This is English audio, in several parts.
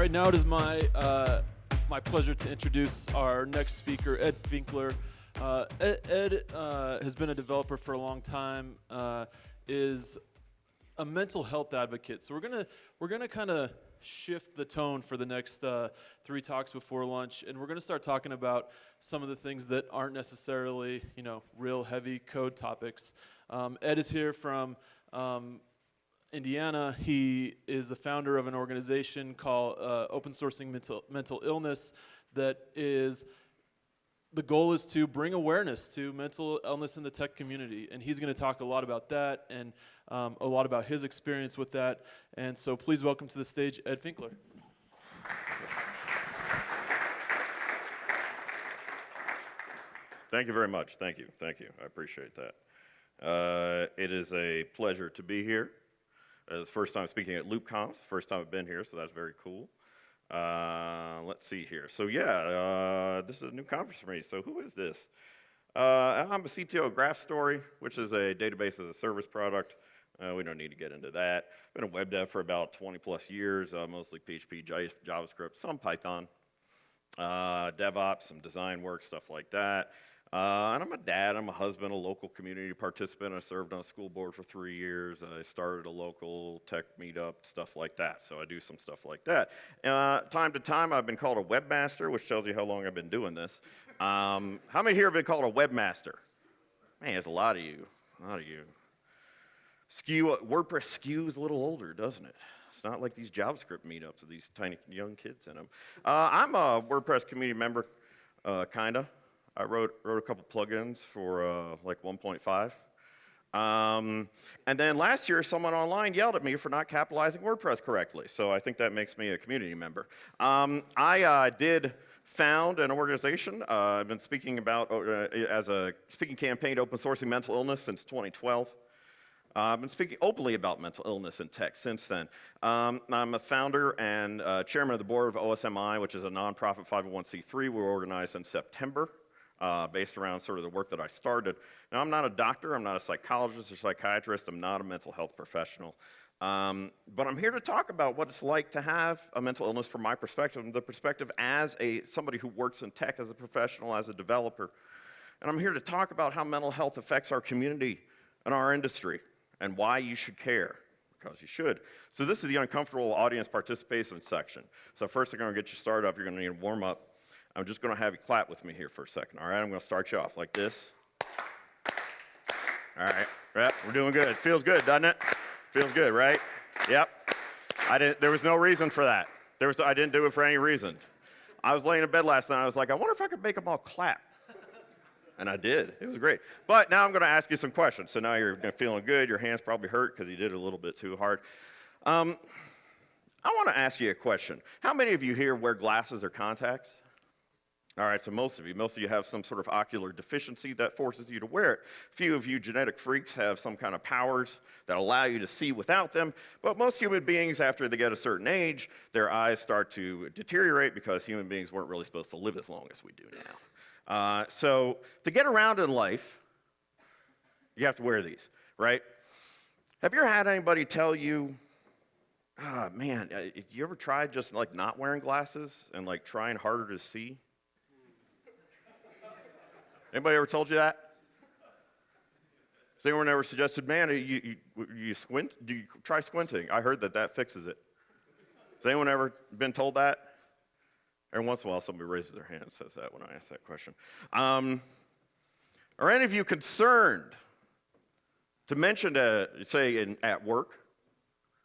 right, now it is my pleasure to introduce our next speaker, Ed Finkler. Ed has been a developer for a long time, is a mental health advocate. So we're gonna kind of shift the tone for the next 3 talks before lunch, and we're gonna start talking about some of the things that aren't necessarily, real heavy code topics. Ed is here from Indiana. He is the founder of an organization called Open Sourcing Mental Illness. The goal is to bring awareness to mental illness in the tech community, and he's going to talk a lot about that and a lot about his experience with that. And so please welcome to the stage Ed Finkler. Thank you very much. Thank you. I appreciate that. It is a pleasure to be here. It's the first time speaking at LoopConf, first time I've been here, so that's very cool. Let's see here. So this is a new conference for me. So who is this? I'm a CTO of GraphStory, which is a database as a service product. We don't need to get into that. Been a web dev for about 20 plus years, mostly PHP, JavaScript, some Python, DevOps, some design work, stuff like that. And I'm a dad, I'm a husband, a local community participant. I served on a school board for 3 years. I started a local tech meetup, stuff like that. So I do some stuff like that. Time to time, I've been called a webmaster, which tells you how long I've been doing this. How many here have been called a webmaster? Man, there's a lot of you. WordPress skews a little older, doesn't it? It's not like these JavaScript meetups with these tiny young kids in them. I'm a WordPress community member, kinda. I wrote a couple plugins for like 1.5. And then last year, someone online yelled at me for not capitalizing WordPress correctly. So I think that makes me a community member. I did found an organization. I've been speaking about, as a speaking campaign, open sourcing mental illness since 2012. I've been speaking openly about mental illness in tech since then. I'm a founder and chairman of the board of OSMI, which is a nonprofit 501c3 we were organized in September. Based around sort of the work that I started. Now, I'm not a doctor, I'm not a psychologist or psychiatrist, I'm not a mental health professional. But I'm here to talk about what it's like to have a mental illness from my perspective, the perspective as somebody who works in tech as a professional, as a developer. And I'm here to talk about how mental health affects our community and our industry, and why you should care, because you should. So this is the uncomfortable audience participation section. So first, I'm gonna get you started up, you're gonna need a warm up. I'm just going to have you clap with me here for a second, all right? I'm going to start you off like this. All right, yep, we're doing good. It feels good, doesn't it? Feels good, right? Yep. There was no reason for that. I didn't do it for any reason. I was laying in bed last night, I was like, I wonder if I could make them all clap. And I did. It was great. But now I'm going to ask you some questions. So now you're feeling good. Your hands probably hurt because you did it a little bit too hard. I want to ask you a question. How many of you here wear glasses or contacts? All right, so most of you have some sort of ocular deficiency that forces you to wear it. Few of you genetic freaks have some kind of powers that allow you to see without them, but most human beings, after they get a certain age, their eyes start to deteriorate because human beings weren't really supposed to live as long as we do now. So to get around in life, you have to wear these, right? Have you ever had anybody tell you, man, you ever tried just like not wearing glasses and like trying harder to see? Anybody ever told you that? Has anyone ever suggested, man, you squint? Do you try squinting? I heard that fixes it. Has anyone ever been told that? Every once in a while, somebody raises their hand and says that when I ask that question. Are any of you concerned to mention, say, at work,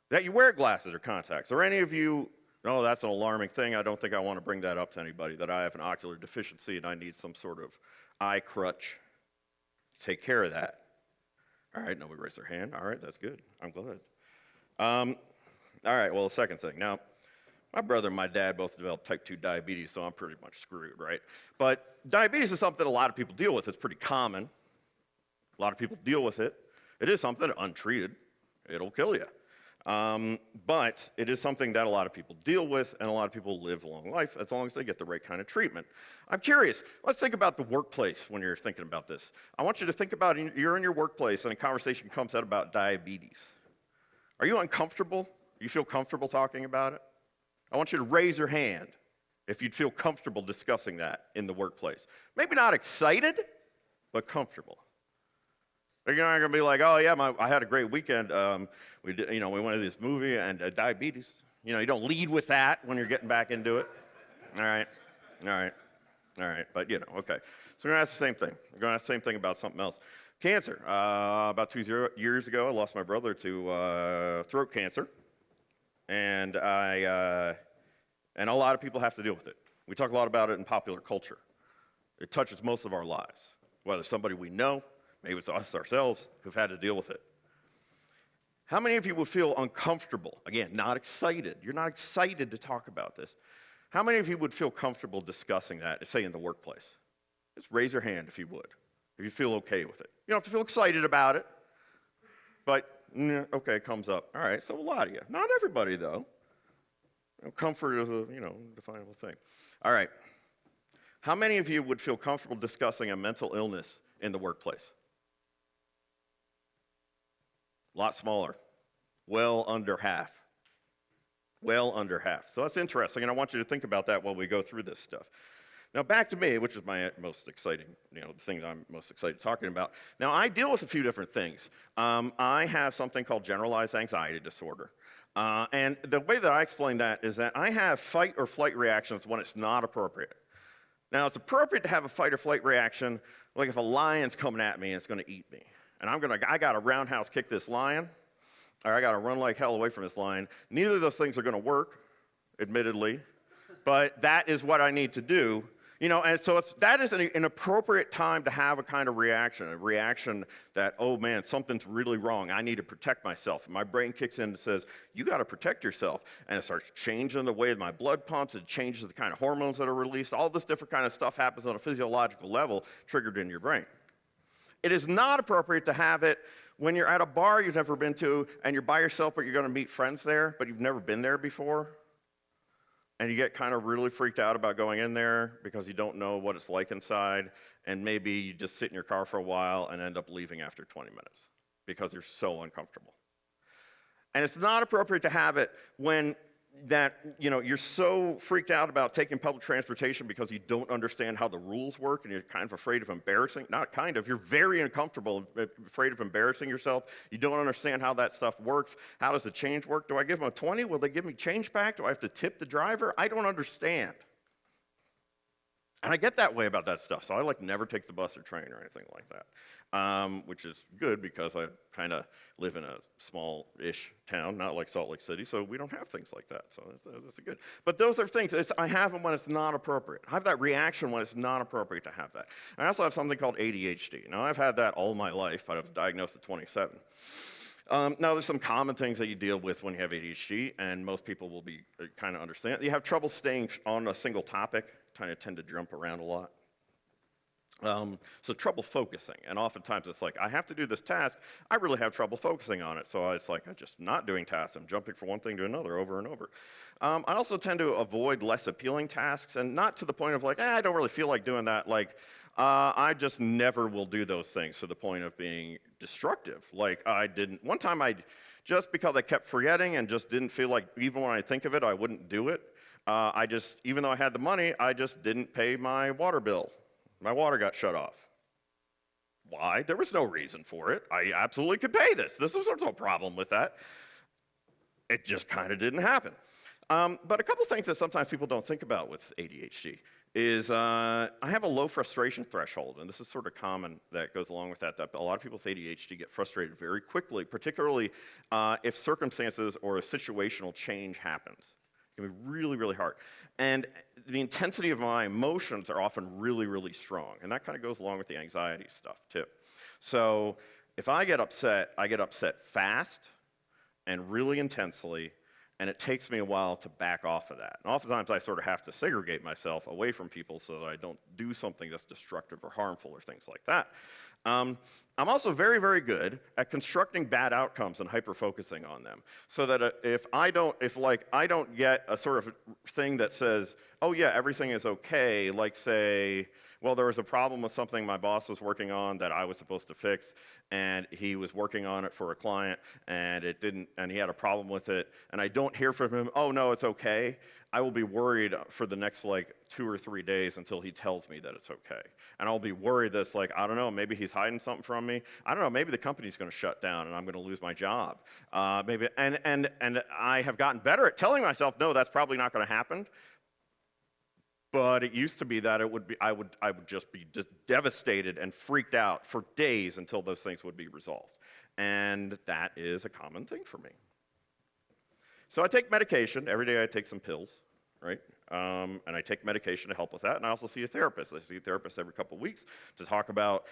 that you wear glasses or contacts? Or any of you, no, that's an alarming thing. I don't think I want to bring that up to anybody, that I have an ocular deficiency and I need some sort of eye crutch to take care of that. All right, nobody raised their hand. All right, that's good. I'm glad. All right, well, the second thing. Now, my brother and my dad both developed type 2 diabetes, so I'm pretty much screwed, right? But diabetes is something a lot of people deal with. It's pretty common. A lot of people deal with it. It is something untreated. It'll kill you. But it is something that a lot of people deal with, and a lot of people live a long life as long as they get the right kind of treatment. I'm curious, let's think about the workplace when you're thinking about this. I want you to think about you're in your workplace and a conversation comes out about diabetes. Are you uncomfortable? You feel comfortable talking about it? I want you to raise your hand if you'd feel comfortable discussing that in the workplace. Maybe not excited, but comfortable. You're not going to be like, oh, yeah, I had a great weekend. We went to this movie and diabetes. You don't lead with that when you're getting back into it. All right. But, okay. So we're going to ask the same thing. We're going to ask the same thing about something else. Cancer. About 2 years ago, I lost my brother to throat cancer. And a lot of people have to deal with it. We talk a lot about it in popular culture. It touches most of our lives, whether somebody we know, maybe it's us ourselves, who've had to deal with it. How many of you would feel uncomfortable? Again, not excited. You're not excited to talk about this. How many of you would feel comfortable discussing that, say in the workplace? Just raise your hand if you would, if you feel okay with it. You don't have to feel excited about it, but okay, it comes up. All right, so a lot of you. Not everybody, though. Comfort is a, definable thing. All right. How many of you would feel comfortable discussing a mental illness in the workplace? A lot smaller. Well under half. Well under half. So that's interesting, and I want you to think about that while we go through this stuff. Now back to me, which is my most exciting, the thing that I'm most excited talking about. Now I deal with a few different things. I have something called generalized anxiety disorder. And the way that I explain that is that I have fight or flight reactions when it's not appropriate. Now it's appropriate to have a fight or flight reaction, like if a lion's coming at me and it's going to eat me. And I got to roundhouse kick this lion, or I got to run like hell away from this lion. Neither of those things are going to work, admittedly, but that is what I need to do. And so that is an appropriate time to have a kind of reaction, a reaction that, oh man, something's really wrong. I need to protect myself. And my brain kicks in and says, you got to protect yourself. And it starts changing the way my blood pumps. It changes the kind of hormones that are released. All this different kind of stuff happens on a physiological level triggered in your brain. It is not appropriate to have it when you're at a bar you've never been to and you're by yourself, but you're going to meet friends there, but you've never been there before. And you get kind of really freaked out about going in there because you don't know what it's like inside, and maybe you just sit in your car for a while and end up leaving after 20 minutes because you're so uncomfortable. And it's not appropriate to have it when you're so freaked out about taking public transportation because you don't understand how the rules work and you're kind of afraid of embarrassing. Not kind of, you're very uncomfortable, afraid of embarrassing yourself. You don't understand how that stuff works. How does the change work? Do I give them a 20? Will they give me change back? Do I have to tip the driver? I don't understand. And I get that way about that stuff, so I never take the bus or train or anything like that, which is good because I kind of live in a small-ish town, not like Salt Lake City, so we don't have things like that, so that's good. But those are things, I have them when it's not appropriate. I have that reaction when it's not appropriate to have that. I also have something called ADHD. Now, I've had that all my life, but I was diagnosed at 27. Now, there's some common things that you deal with when you have ADHD, and most people will be kind of understand. You have trouble staying on a single topic, kind of tend to jump around a lot. So trouble focusing, and oftentimes it's like, I have to do this task, I really have trouble focusing on it, so it's like I'm just not doing tasks, I'm jumping from one thing to another over and over. I also tend to avoid less appealing tasks, and not to the point of I don't really feel like doing that, I just never will do those things to the point of being destructive. One time just because I kept forgetting and just didn't feel like, even when I think of it, I wouldn't do it. Even though I had the money, I just didn't pay my water bill. My water got shut off. Why? There was no reason for it. I absolutely could pay this. There's no problem with that. It just kind of didn't happen. But a couple things that sometimes people don't think about with ADHD is I have a low frustration threshold, and this is sort of common that goes along with that a lot of people with ADHD get frustrated very quickly, particularly if circumstances or a situational change happens. It can be really, really hard. And the intensity of my emotions are often really, really strong. And that kind of goes along with the anxiety stuff, too. So if I get upset fast and really intensely, and it takes me a while to back off of that. And oftentimes I sort of have to segregate myself away from people so that I don't do something that's destructive or harmful or things like that. I'm also very, very good at constructing bad outcomes and hyper-focusing on them. So that if I don't get a sort of thing that says, oh yeah, everything is okay, like say, Well, there was a problem with something my boss was working on that I was supposed to fix, and he was working on it for a client, and it didn't, and he had a problem with it, and I don't hear from him, oh no, it's okay. I will be worried for the next like 2 or 3 days until he tells me that it's okay. And I'll be worried that it's like, I don't know, maybe he's hiding something from me. I don't know, maybe the company's gonna shut down and I'm gonna lose my job. Maybe, and I have gotten better at telling myself, no, that's probably not gonna happen. But it used to be that it would be, I would just be devastated and freaked out for days until those things would be resolved. And that is a common thing for me. So I take medication. Every day I take some pills, right? And I take medication to help with that. And I also see a therapist. I see a therapist every couple of weeks to talk about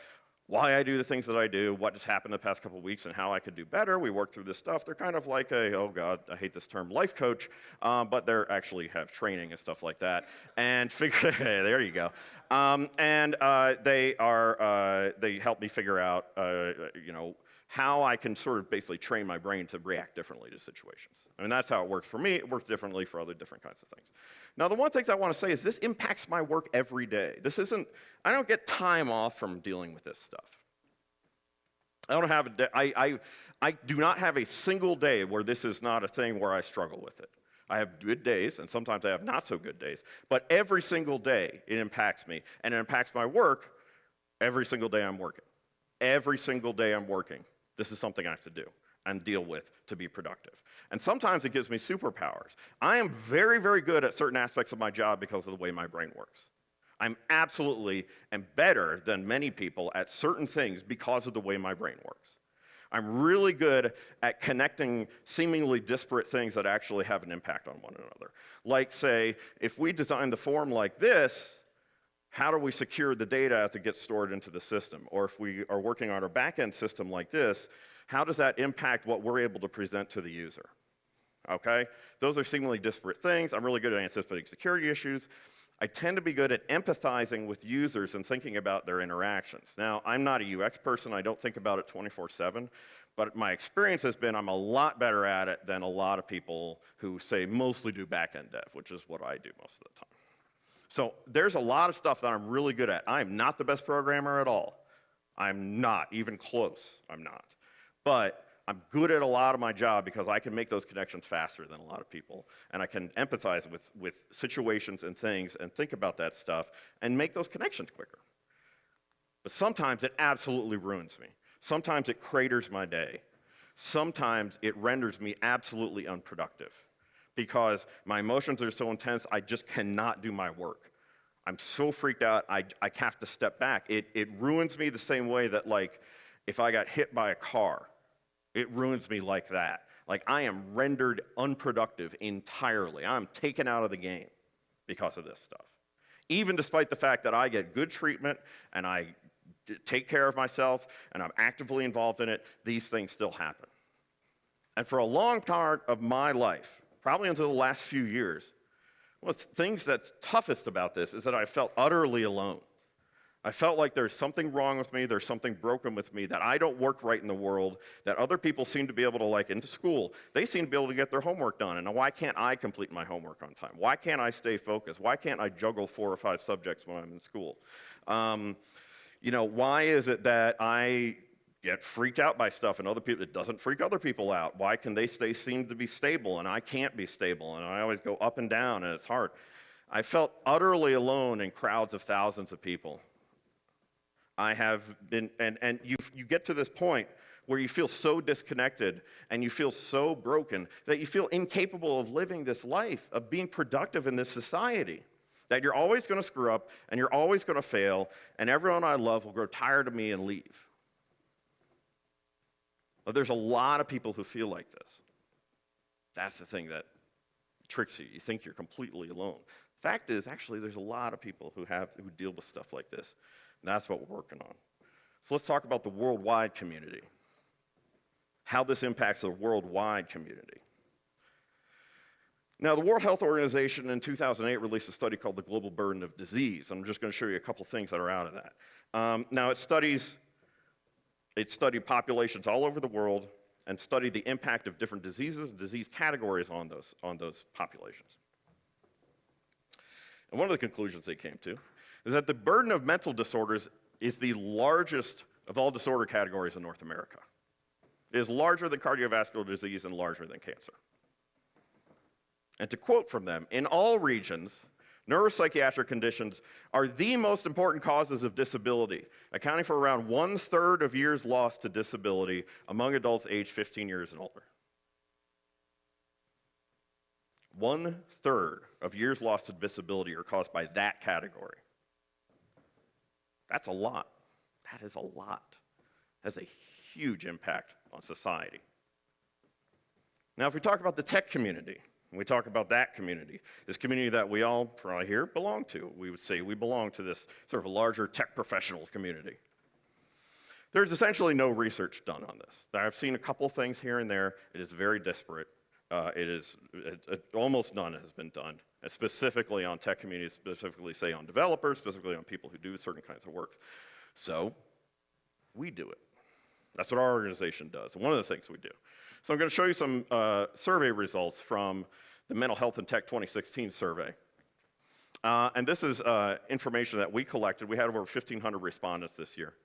why I do the things that I do, what has happened the past couple of weeks, and how I could do better. We work through this stuff. They're kind of like a, oh God, I hate this term, life coach, but they actually have training and stuff like that. And figure, there you go. They help me figure out, how I can sort of basically train my brain to react differently to situations. I mean, that's how it works for me. It works differently for other different kinds of things. Now, the one thing I want to say is this impacts my work every day. I don't get time off from dealing with this stuff. I don't have a day, I do not have a single day where this is not a thing where I struggle with it. I have good days, and sometimes I have not so good days, but every single day it impacts me, and it impacts my work every single day I'm working. Every single day I'm working. This is something I have to do and deal with to be productive. And sometimes it gives me superpowers. I am very, very good at certain aspects of my job because of the way my brain works. I'm absolutely and better than many people at certain things because of the way my brain works. I'm really good at connecting seemingly disparate things that actually have an impact on one another. Like, say, if we design the form like this, how do we secure the data as it gets stored into the system? Or if we are working on our back-end system like this, how does that impact what we're able to present to the user? Okay? Those are seemingly disparate things. I'm really good at anticipating security issues. I tend to be good at empathizing with users and thinking about their interactions. Now, I'm not a UX person. I don't think about it 24/7. But my experience has been I'm a lot better at it than a lot of people who, say, mostly do back-end dev, which is what I do most of the time. So there's a lot of stuff that I'm really good at. I'm not the best programmer at all. I'm not even close. I'm not. But I'm good at a lot of my job because I can make those connections faster than a lot of people. And I can empathize with situations and things and think about that stuff and make those connections quicker. But sometimes it absolutely ruins me. Sometimes it craters my day. Sometimes it renders me absolutely unproductive because my emotions are so intense, I just cannot do my work. I'm so freaked out, I have to step back. It ruins me the same way that, like, if I got hit by a car, it ruins me like that. Like, I am rendered unproductive entirely. I'm taken out of the game because of this stuff. Even despite the fact that I get good treatment and I take care of myself and I'm actively involved in it, these things still happen. And for a long part of my life, probably until the last few years, one of the things that's toughest about this is that I felt utterly alone. I felt like there's something wrong with me, there's something broken with me, that I don't work right in the world, that other people seem to be able to, like, into school, they seem to be able to get their homework done, and why can't I complete my homework on time? Why can't I stay focused? Why can't I juggle 4 or 5 subjects when I'm in school? Why is it that I get freaked out by stuff and other people, it doesn't freak other people out? Why can they seem to be stable and I can't be stable and I always go up and down and it's hard? I felt utterly alone in crowds of thousands of people. I have been, and you get to this point where you feel so disconnected and you feel so broken that you feel incapable of living this life, of being productive in this society. That you're always going to screw up and you're always going to fail and everyone I love will grow tired of me and leave. But there's a lot of people who feel like this. That's the thing that tricks you. You think you're completely alone. Fact is, actually, there's a lot of people who deal with stuff like this. And that's what we're working on. So let's talk about the worldwide community. How this impacts the worldwide community. Now, the World Health Organization in 2008 released a study called The Global Burden of Disease. I'm just going to show you a couple things that are out of that. Now, it studied populations all over the world and studied the impact of different diseases and disease categories on those populations. And one of the conclusions they came to is that the burden of mental disorders is the largest of all disorder categories in North America. It is larger than cardiovascular disease and larger than cancer. And to quote from them, in all regions, neuropsychiatric conditions are the most important causes of disability, accounting for around 1/3 of years lost to disability among adults aged 15 years and older. 1/3 of years lost to disability are caused by that category. That's a lot. That is a lot. Has a huge impact on society. Now, if we talk about the tech community, and we talk about that community, this community that we all probably here belong to, we would say we belong to this sort of a larger tech professionals community. There's essentially no research done on this. I've seen a couple things here and there. It is very disparate. Almost none has been done, specifically on tech communities, specifically say on developers, specifically on people who do certain kinds of work. So we do it. That's what our organization does, and one of the things we do. So I'm going to show you some survey results from the Mental Health and Tech 2016 survey. And this is information that we collected. We had over 1,500 respondents this year.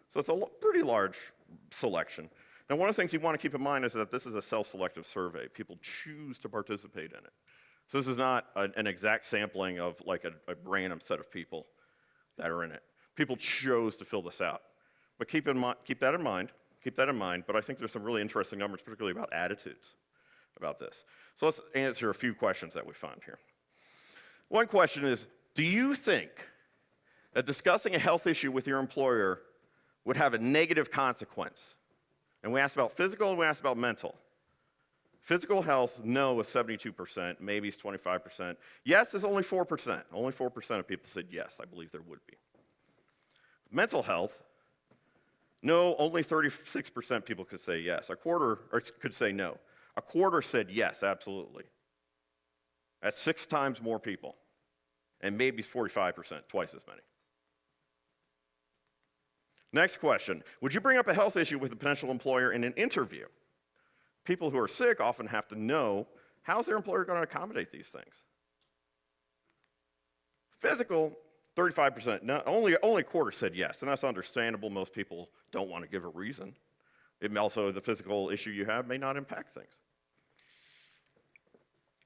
So it's a pretty large selection. Now, one of the things you want to keep in mind is that this is a self-selective survey. People choose to participate in it. So this is not an exact sampling of like a random set of people that are in it. People chose to fill this out. But keep that in mind, but I think there's some really interesting numbers, particularly about attitudes about this. So let's answer a few questions that we found here. One question is, do you think that discussing a health issue with your employer would have a negative consequence? And we asked about physical, and we asked about mental. Physical health, no, is 72%, maybe is 25%. Yes is only 4%. Only 4% of people said yes, I believe there would be. Mental health, no, only 36% people could say yes. A quarter could say no. A quarter said yes, absolutely. That's 6 times more people. And maybe it's 45%, twice as many. Next question. Would you bring up a health issue with a potential employer in an interview? People who are sick often have to know, how's their employer going to accommodate these things? Physical, 35%. No, only a quarter said yes, and that's understandable. Most people don't want to give a reason. Also, the physical issue you have may not impact things.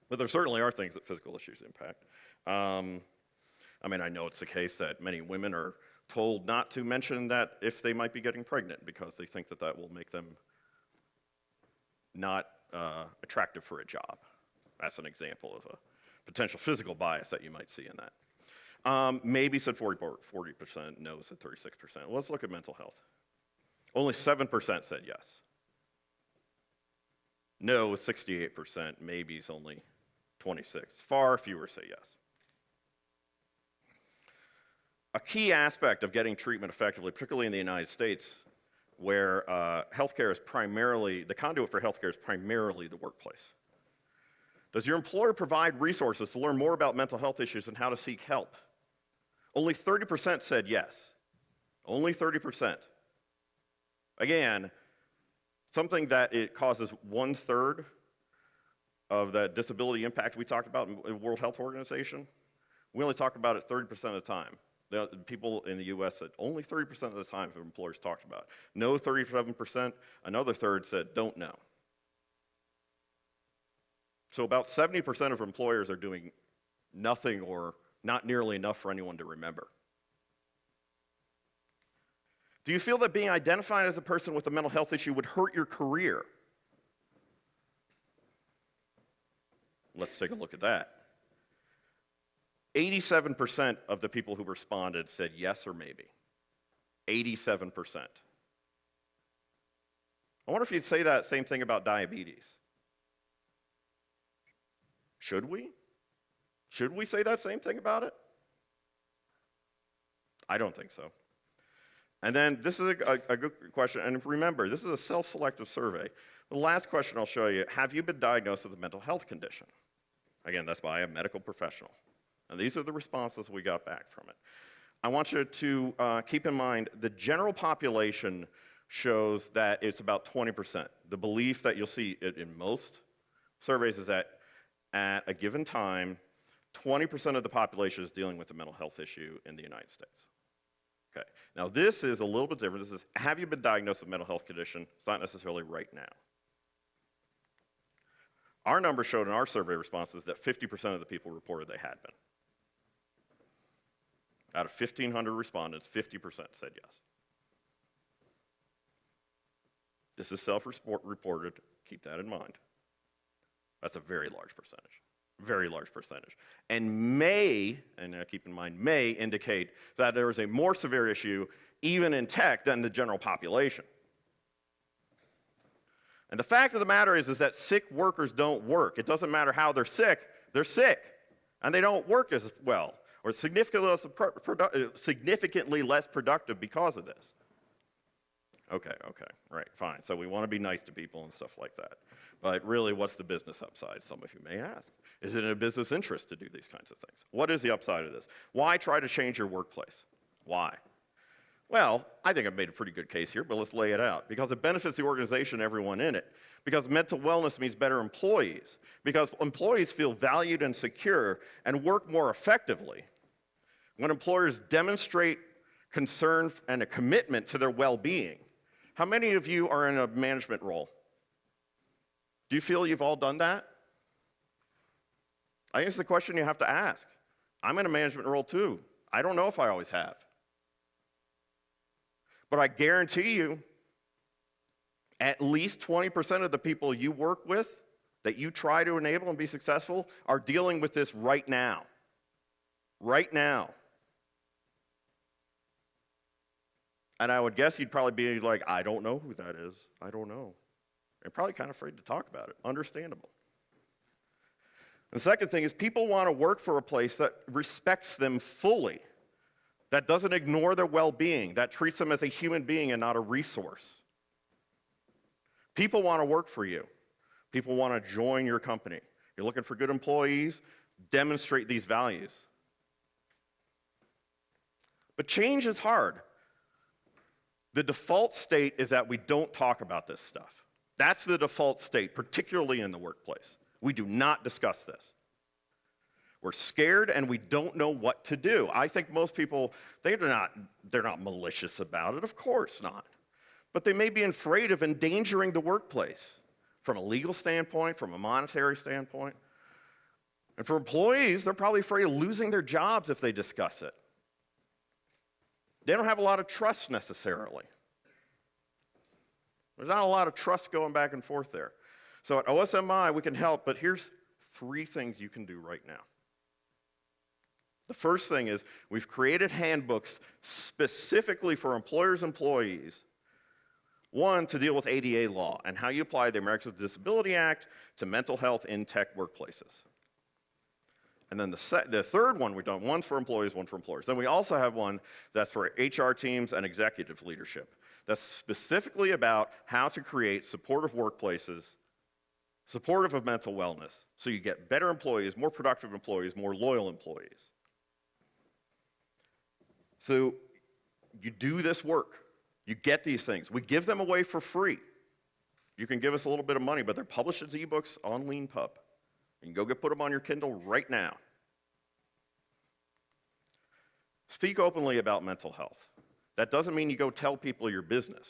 But there certainly are things that physical issues impact. I know it's the case that many women are told not to mention that if they might be getting pregnant because they think that that will make them not attractive for a job. That's an example of a potential physical bias that you might see in that. Maybe said 40%, no said 36%. Well, let's look at mental health. Only 7% said yes. No is 68%, maybe is only 26%. Far fewer say yes. A key aspect of getting treatment effectively, particularly in the United States, where healthcare is primarily, the conduit for healthcare is primarily the workplace. Does your employer provide resources to learn more about mental health issues and how to seek help? Only 30% said yes. Only 30%. Again, something that it causes 1/3 of that disability impact we talked about in the World Health Organization, we only talk about it 30% of the time. The people in the US said only 30% of the time employers talked about it. No, 37%, another third said don't know. So about 70% of employers are doing nothing or not nearly enough for anyone to remember. Do you feel that being identified as a person with a mental health issue would hurt your career? Let's take a look at that. 87% of the people who responded said yes or maybe. 87%. I wonder if you'd say that same thing about diabetes. Should we? Should we say that same thing about it? I don't think so. And then this is a good question, and remember, this is a self-selective survey. The last question I'll show you, have you been diagnosed with a mental health condition? Again, that's by a medical professional. And these are the responses we got back from it. I want you to keep in mind the general population shows that it's about 20%. The belief that you'll see it in most surveys is that at a given time, 20% of the population is dealing with a mental health issue in the United States. Okay, now this is a little bit different. This is, have you been diagnosed with a mental health condition? It's not necessarily right now. Our numbers showed in our survey responses that 50% of the people reported they had been. Out of 1,500 respondents, 50% said yes. This is self-reported, keep that in mind. That's a very large percentage, very large percentage. And may, and keep in mind, may indicate that there is a more severe issue, even in tech, than the general population. And the fact of the matter is that sick workers don't work. It doesn't matter how they're sick, and they don't work as well, or significantly less productive because of this. Okay, right, fine. So we want to be nice to people and stuff like that. But really, what's the business upside, some of you may ask? Is it in a business interest to do these kinds of things? What is the upside of this? Why try to change your workplace? Why? Well, I think I've made a pretty good case here, but let's lay it out. Because it benefits the organization and everyone in it. Because mental wellness means better employees. Because employees feel valued and secure and work more effectively. When employers demonstrate concern and a commitment to their well-being. How many of you are in a management role? Do you feel you've all done that? I think it's the question you have to ask. I'm in a management role too. I don't know if I always have. But I guarantee you, at least 20% of the people you work with, that you try to enable and be successful, are dealing with this right now. Right now. And I would guess you'd probably be like, I don't know who that is. I don't know. And probably kind of afraid to talk about it. Understandable. The second thing is people want to work for a place that respects them fully, that doesn't ignore their well-being, that treats them as a human being and not a resource. People want to work for you. People want to join your company. You're looking for good employees, demonstrate these values. But change is hard. The default state is that we don't talk about this stuff. That's the default state, particularly in the workplace. We do not discuss this. We're scared and we don't know what to do. I think most people, they're not malicious about it, of course not. But they may be afraid of endangering the workplace from a legal standpoint, from a monetary standpoint. And for employees, they're probably afraid of losing their jobs if they discuss it. They don't have a lot of trust necessarily. There's not a lot of trust going back and forth there. So at OSMI, we can help, but here's 3 things you can do right now. The first thing is we've created handbooks specifically for employers and employees. One, to deal with ADA law and how you apply the Americans with Disability Act to mental health in tech workplaces. And then the third one we've done, one's for employees, one for employers. Then we also have one that's for HR teams and executive leadership. That's specifically about how to create supportive workplaces, supportive of mental wellness, so you get better employees, more productive employees, more loyal employees. So you do this work. You get these things. We give them away for free. You can give us a little bit of money, but they're published as ebooks on LeanPub. You can go put them on your Kindle right now. Speak openly about mental health. That doesn't mean you go tell people your business.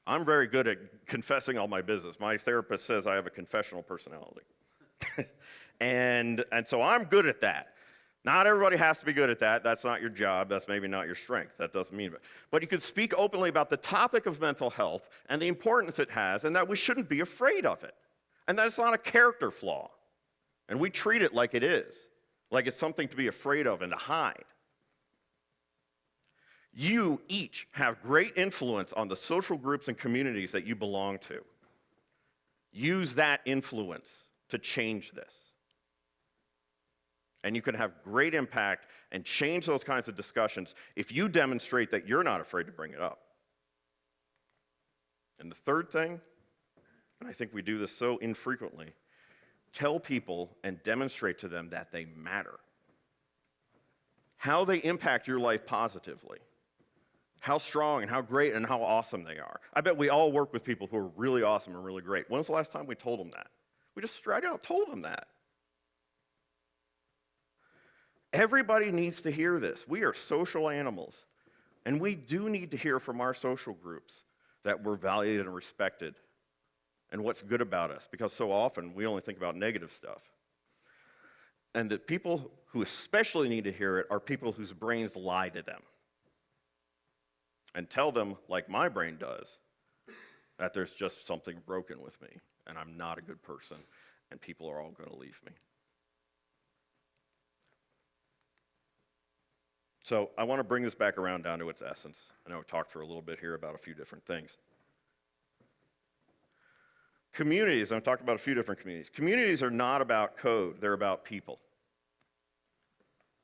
I'm very good at confessing all my business. My therapist says I have a confessional personality. and so I'm good at that. Not everybody has to be good at that. That's not your job. That's maybe not your strength. That doesn't mean it. But you can speak openly about the topic of mental health and the importance it has, and that we shouldn't be afraid of it. And that it's not a character flaw. And we treat it like it is, like it's something to be afraid of and to hide. You each have great influence on the social groups and communities that you belong to. Use that influence to change this. And you can have great impact and change those kinds of discussions if you demonstrate that you're not afraid to bring it up. And the third thing, and I think we do this so infrequently, tell people and demonstrate to them that they matter. How they impact your life positively. How strong and how great and how awesome they are. I bet we all work with people who are really awesome and really great. When was the last time we told them that? We just straight out told them that. Everybody needs to hear this. We are social animals, and we do need to hear from our social groups that we're valued and respected and what's good about us, because so often we only think about negative stuff. And the people who especially need to hear it are people whose brains lie to them and tell them, like my brain does, that there's just something broken with me and I'm not a good person and people are all going to leave me. So I want to bring this back around down to its essence. I know I've talked for a little bit here about a few different things. Communities, I've talked about a few different communities. Communities are not about code, they're about people.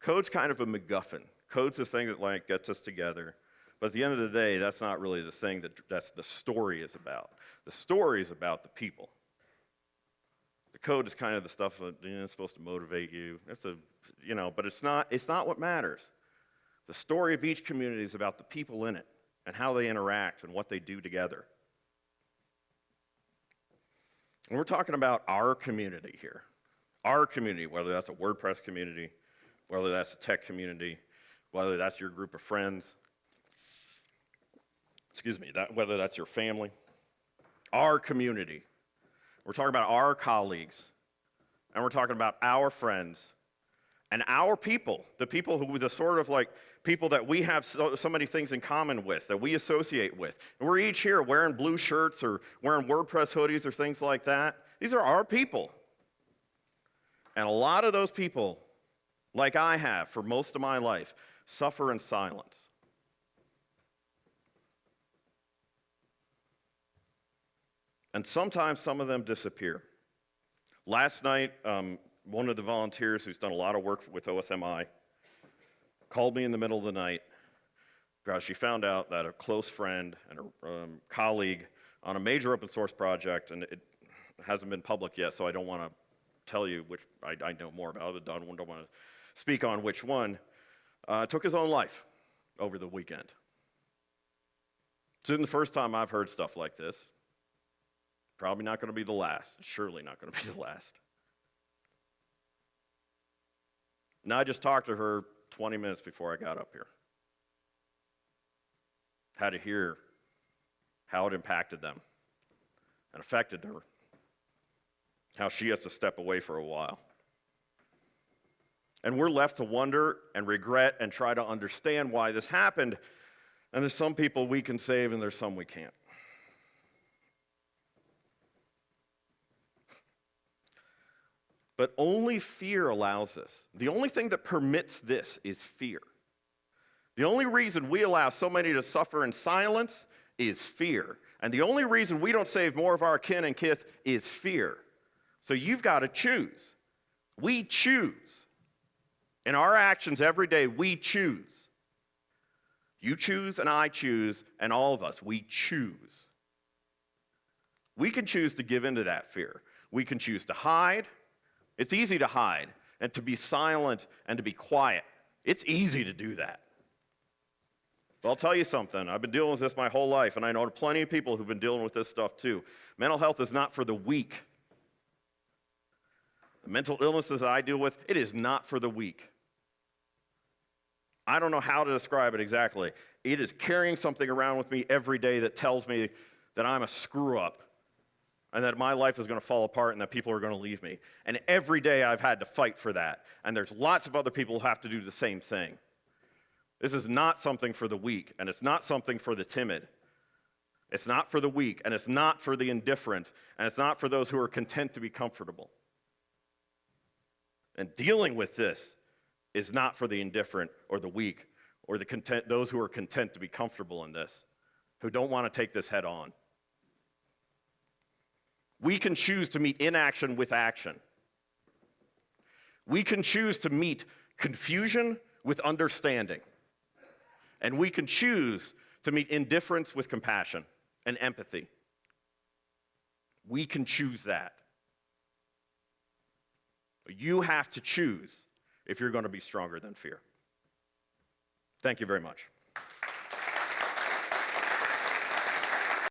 Code's kind of a MacGuffin. Code's the thing that like gets us together. But at the end of the day, that's not really the thing that's the story is about. The story is about the people. The code is kind of the stuff that it's supposed to motivate you. But it's not what matters. The story of each community is about the people in it and how they interact and what they do together. And we're talking about our community here. Our community, whether that's a WordPress community, whether that's a tech community, whether that's your group of friends, whether that's your family, our community. We're talking about our colleagues, and we're talking about our friends, and our people, the people who the sort of like people that we have so many things in common with, that we associate with. And we're each here wearing blue shirts or wearing WordPress hoodies or things like that. These are our people. And a lot of those people, like I have for most of my life, suffer in silence. And sometimes some of them disappear. Last night, one of the volunteers who's done a lot of work with OSMI called me in the middle of the night because she found out that a close friend and a colleague on a major open source project, and it hasn't been public yet, so I don't want to tell you which, I know more about it, I don't want to speak on which one, took his own life over the weekend. It's the first time I've heard stuff like this. Probably not going to be the last. Surely not going to be the last. And I just talked to her 20 minutes before I got up here. Had to hear how it impacted them and affected her. How she has to step away for a while. And we're left to wonder and regret and try to understand why this happened. And there's some people we can save and there's some we can't. But only fear allows this. The only thing that permits this is fear. The only reason we allow so many to suffer in silence is fear. And the only reason we don't save more of our kin and kith is fear. So you've got to choose. We choose. In our actions every day, we choose. You choose and I choose, and all of us, we choose. We can choose to give into that fear. We can choose to hide. It's easy to hide and to be silent and to be quiet. It's easy to do that. But I'll tell you something. I've been dealing with this my whole life, and I know plenty of people who've been dealing with this stuff too. Mental health is not for the weak. The mental illnesses that I deal with, it is not for the weak. I don't know how to describe it exactly. It is carrying something around with me every day that tells me that I'm a screw-up and that my life is going to fall apart and that people are going to leave me. And every day I've had to fight for that. And there's lots of other people who have to do the same thing. This is not something for the weak, and it's not something for the timid. It's not for the weak, and it's not for the indifferent, and it's not for those who are content to be comfortable. And dealing with this is not for the indifferent or the weak or those who are content to be comfortable in this, who don't want to take this head on. We can choose to meet inaction with action. We can choose to meet confusion with understanding. And we can choose to meet indifference with compassion and empathy. We can choose that. You have to choose if you're going to be stronger than fear. Thank you very much.